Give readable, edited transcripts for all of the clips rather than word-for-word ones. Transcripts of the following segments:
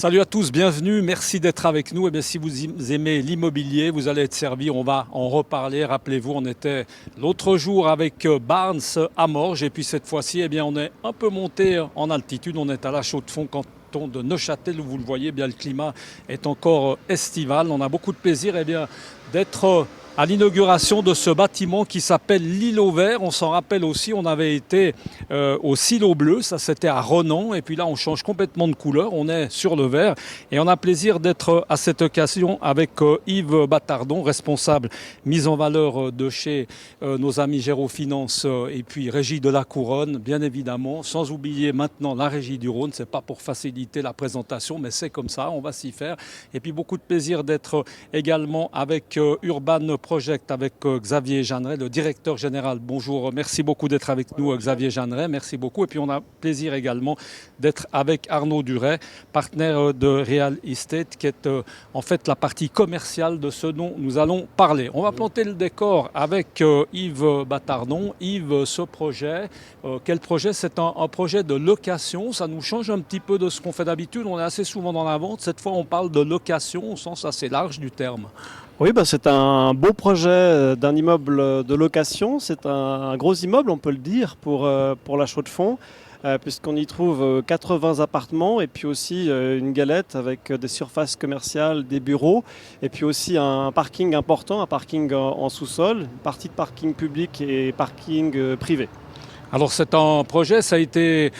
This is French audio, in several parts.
Salut à tous, bienvenue, merci d'être avec nous. Eh bien, si vous aimez l'immobilier, vous allez être servi, on va en reparler. Rappelez-vous, on était l'autre jour avec Barnes à Morges et puis cette fois-ci, eh bien, on est un peu monté en altitude, on est à la Chaux-de-Fonds canton de Neuchâtel, où vous le voyez, eh bien, le climat est encore estival. On a beaucoup de plaisir d'être à l'inauguration de ce bâtiment qui s'appelle l'Îlot Vert. On s'en rappelle aussi, on avait été au Silo Bleu, ça c'était à Renan, et puis là on change complètement de couleur, on est sur le vert, et on a plaisir d'être à cette occasion avec Yves Battardon, responsable mise en valeur de chez nos amis Gérofinance et puis Régie de la Couronne, bien évidemment, sans oublier maintenant la Régie du Rhône. C'est pas pour faciliter la présentation, mais c'est comme ça, on va s'y faire. Et puis beaucoup de plaisir d'être également avec Urban Project, avec Xavier Jeanneret, le directeur général. Bonjour, merci beaucoup d'être avec nous, Xavier Jeanneret, merci beaucoup. Et puis on a plaisir également d'être avec Arnaud Duret, partenaire de Real Estate, qui est en fait la partie commerciale de ce dont nous allons parler. On va planter le décor avec Yves Battardon. Yves, ce projet, quel projet? C'est un projet de location, ça nous change un petit peu de ce qu'on fait d'habitude. On est assez souvent dans la vente, cette fois on parle de location au sens assez large du terme. Oui, c'est un beau projet d'un immeuble de location. C'est un gros immeuble, on peut le dire, pour la Chaux-de-Fonds, puisqu'on y trouve 80 appartements et puis aussi une galette avec des surfaces commerciales, des bureaux, et puis aussi un parking important, un parking en sous-sol, une partie de parking public et parking privé. Alors c'est un projet, c'est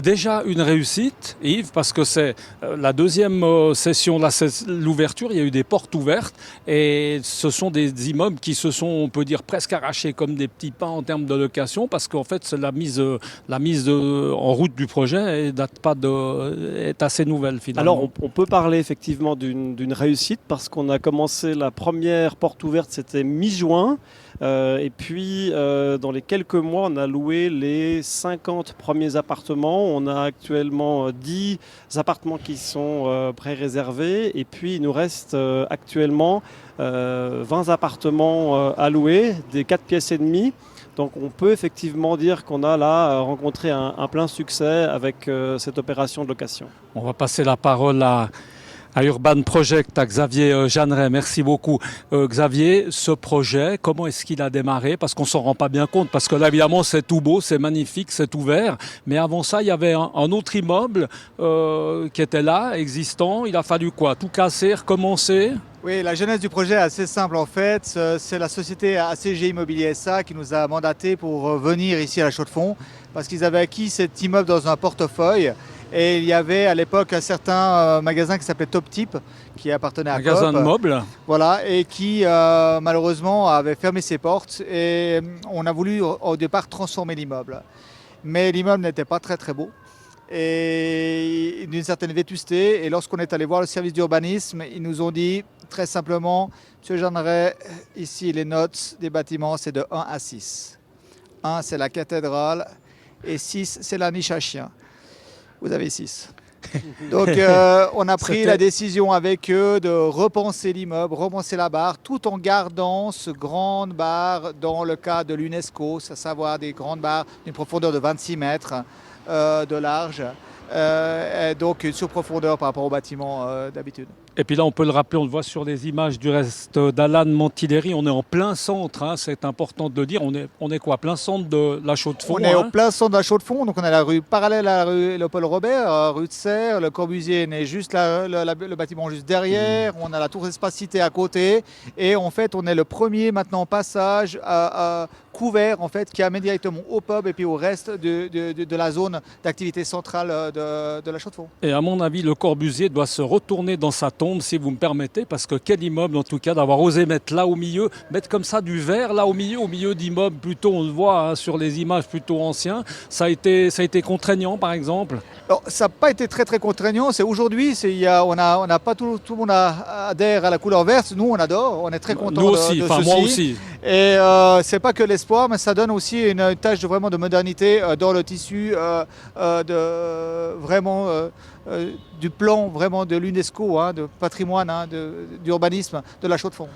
déjà une réussite, Yves, parce que c'est la deuxième session, l'ouverture, il y a eu des portes ouvertes et ce sont des immeubles qui se sont, on peut dire, presque arrachés comme des petits pains en termes de location, parce qu'en fait c'est la mise en route du projet est assez nouvelle finalement. Alors on peut parler effectivement d'une réussite parce qu'on a commencé la première porte ouverte, c'était mi-juin. Et puis, dans les quelques mois, on a loué les 50 premiers appartements. On a actuellement 10 appartements qui sont pré-réservés. Et puis, il nous reste actuellement 20 appartements à louer, des 4 pièces et demie. Donc, on peut effectivement dire qu'on a là rencontré un plein succès avec cette opération de location. On va passer la parole à Urban Project, à Xavier Jeanneret. Merci beaucoup. Xavier, ce projet, comment est-ce qu'il a démarré? Parce qu'on ne s'en rend pas bien compte, parce que là, évidemment, c'est tout beau, c'est magnifique, c'est ouvert. Mais avant ça, il y avait un autre immeuble qui était là, existant. Il a fallu quoi? Tout casser, recommencer? Oui, la genèse du projet est assez simple en fait. C'est la société ACG Immobilier SA qui nous a mandaté pour venir ici à la Chaux-de-Fonds parce qu'ils avaient acquis cet immeuble dans un portefeuille. Et il y avait à l'époque un certain magasin qui s'appelait Top Type, qui appartenait à Magasin Coop. de meubles. Voilà, et qui malheureusement avait fermé ses portes. Et on a voulu au départ transformer l'immeuble. Mais l'immeuble n'était pas très très beau et d'une certaine vétusté. Et lorsqu'on est allé voir le service d'urbanisme, ils nous ont dit très simplement, Monsieur Jeanneret, ici les notes des bâtiments, c'est de 1 à 6. 1, c'est la cathédrale, et 6, c'est la niche à chiens. Vous avez 6. Donc on a pris la décision avec eux de repenser l'immeuble, repenser la barre, tout en gardant ce grande barre dans le cas de l'UNESCO, à savoir des grandes barres d'une profondeur de 26 mètres de large, donc une surprofondeur par rapport au bâtiment d'habitude. Et puis là, on peut le rappeler, on le voit sur les images du reste d'Alan Montilleri, on est en plein centre, hein, c'est important de le dire. On est quoi, plein centre de la Chaux-de-Fonds? On est au plein centre de la Chaux-de-Fonds, donc on a la rue parallèle à la rue Léopold-Robert, rue de Serre, le Corbusier est juste le bâtiment juste derrière, on a la tour Espacité à côté, et en fait on est le premier maintenant passage couvert en fait qui amène directement au pub et puis au reste de la zone d'activité centrale de la Chaux-de-Fonds. Et à mon avis, le Corbusier doit se retourner dans sa tombe, si vous me permettez, parce que quel immeuble en tout cas d'avoir osé mettre là au milieu, mettre comme ça du verre là au milieu d'immeubles plutôt, on le voit hein, sur les images plutôt anciens, ça a été contraignant par exemple? Alors, ça n'a pas été très très contraignant, c'est aujourd'hui, on n'a pas tout le monde adhère à la couleur verte, nous on adore, on est très contents nous aussi, de enfin ceci. moi aussi. Et c'est pas que l'espoir, mais ça donne aussi une tâche vraiment de modernité dans le tissu, du plan vraiment de l'UNESCO, hein, de patrimoine, hein, d'urbanisme de la Chaux-de-Fonds.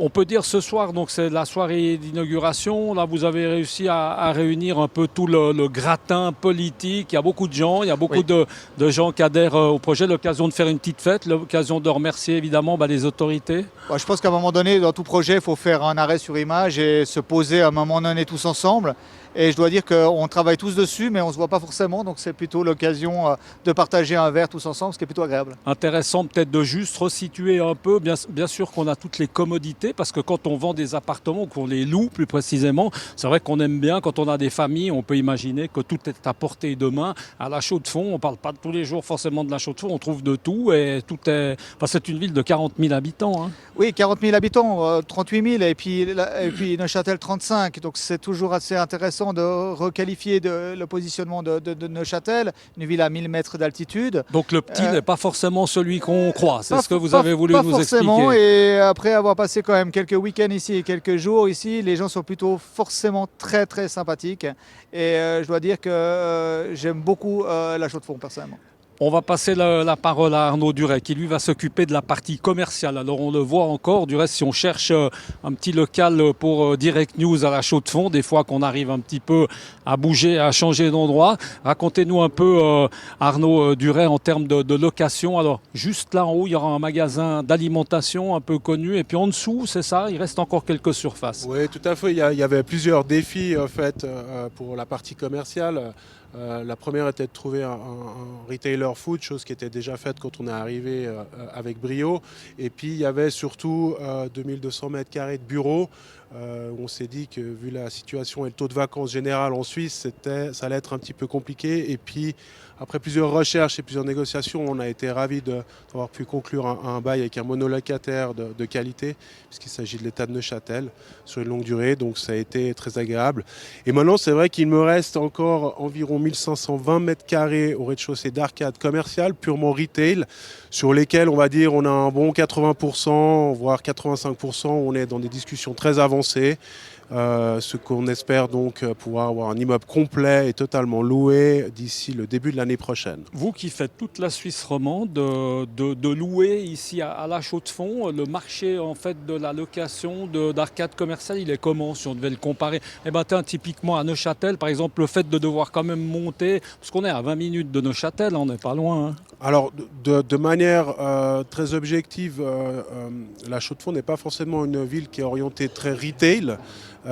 On peut dire ce soir, donc c'est la soirée d'inauguration. Là, vous avez réussi à réunir un peu tout le gratin politique. Il y a beaucoup de gens, il y a beaucoup de gens qui adhèrent au projet. L'occasion de faire une petite fête, l'occasion de remercier évidemment les autorités. Je pense qu'à un moment donné, dans tout projet, il faut faire un arrêt sur image et se poser à un moment donné tous ensemble. Et je dois dire qu'on travaille tous dessus, mais on ne se voit pas forcément. Donc c'est plutôt l'occasion de partager un verre tous ensemble, ce qui est plutôt agréable. Intéressant peut-être de juste resituer un peu. Bien sûr qu'on a toutes les commodités, parce que quand on vend des appartements, ou qu'on les loue plus précisément, c'est vrai qu'on aime bien, quand on a des familles, on peut imaginer que tout est à portée de main. À la Chaux-de-Fonds, on ne parle pas tous les jours forcément de la Chaux-de-Fonds, on trouve de tout. Et tout est... Enfin, c'est une ville de 40 000 habitants. Hein. Oui, 40 000 habitants, 38 000 et puis Neuchâtel 35. Donc c'est toujours assez intéressant de requalifier le positionnement de Neuchâtel, une ville à 1000 mètres d'altitude. Donc le petit n'est pas forcément celui qu'on croit, c'est ce que vous avez voulu nous expliquer. Pas forcément, et après avoir passé quand même quelques week-ends ici et quelques jours ici, les gens sont plutôt forcément très très sympathiques. Et je dois dire que j'aime beaucoup la Chaux-de-Fonds personnellement. On va passer la parole à Arnaud Duret qui lui va s'occuper de la partie commerciale. Alors on le voit encore, du reste si on cherche un petit local pour Direct News à la Chaux-de-Fonds, des fois qu'on arrive un petit peu à bouger, à changer d'endroit. Racontez-nous un peu Arnaud Duret en termes de location. Alors juste là en haut il y aura un magasin d'alimentation un peu connu et puis en dessous c'est ça, il reste encore quelques surfaces. Oui tout à fait, il y avait plusieurs défis en fait, pour la partie commerciale. La première était de trouver un retailer food, chose qui était déjà faite quand on est arrivé avec brio. Et puis il y avait surtout 2200 mètres carrés de bureaux. On s'est dit que vu la situation et le taux de vacances général en Suisse, ça allait être un petit peu compliqué. Et puis après plusieurs recherches et plusieurs négociations, on a été ravis d'avoir pu conclure un bail avec un monolocataire de qualité, puisqu'il s'agit de l'État de Neuchâtel, sur une longue durée. Donc ça a été très agréable. Et maintenant, c'est vrai qu'il me reste encore environ 1520 mètres carrés au rez-de-chaussée d'arcade commerciale, purement retail, sur lesquels on va dire on a un bon 80%, voire 85%. On est dans des discussions très avancées. Ce qu'on espère donc pouvoir avoir un immeuble complet et totalement loué d'ici le début de l'année prochaine. Vous qui faites toute la Suisse romande, de louer ici à la Chaux-de-Fonds, le marché en fait de la location d'arcade commerciale, il est comment si on devait le comparer? Eh ben, typiquement à Neuchâtel, par exemple, le fait de devoir quand même monter, parce qu'on est à 20 minutes de Neuchâtel, on n'est pas loin. Hein. Alors, de manière très objective, la Chaux-de-Fonds n'est pas forcément une ville qui est orientée très retail.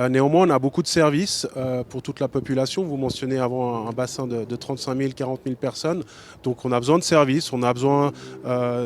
Néanmoins, on a beaucoup de services pour toute la population. Vous mentionnez avant un bassin de 35 000, 40 000 personnes. Donc, on a besoin de services. On a besoin,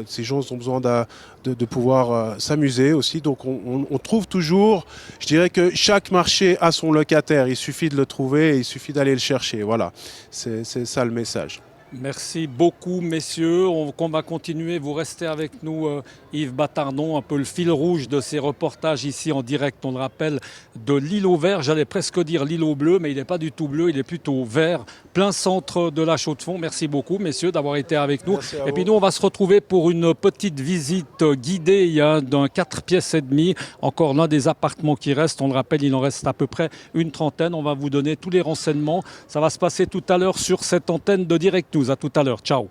ces gens ont besoin de pouvoir s'amuser aussi. Donc, on trouve toujours, je dirais que chaque marché a son locataire. Il suffit de le trouver et il suffit d'aller le chercher. Voilà, c'est ça le message. Merci beaucoup, messieurs. On va continuer. Vous restez avec nous, Yves Battardon, un peu le fil rouge de ces reportages ici en direct, on le rappelle, de l'îlot vert. J'allais presque dire l'îlot bleu, mais il n'est pas du tout bleu, il est plutôt vert, plein centre de la Chaux-de-Fonds. Merci beaucoup, messieurs, d'avoir été avec nous. Et puis nous, on va se retrouver pour une petite visite guidée d'un 4 pièces et demi. Encore l'un des appartements qui reste. On le rappelle, il en reste à peu près une trentaine. On va vous donner tous les renseignements. Ça va se passer tout à l'heure sur cette antenne de Direct News. À tout à l'heure. Ciao.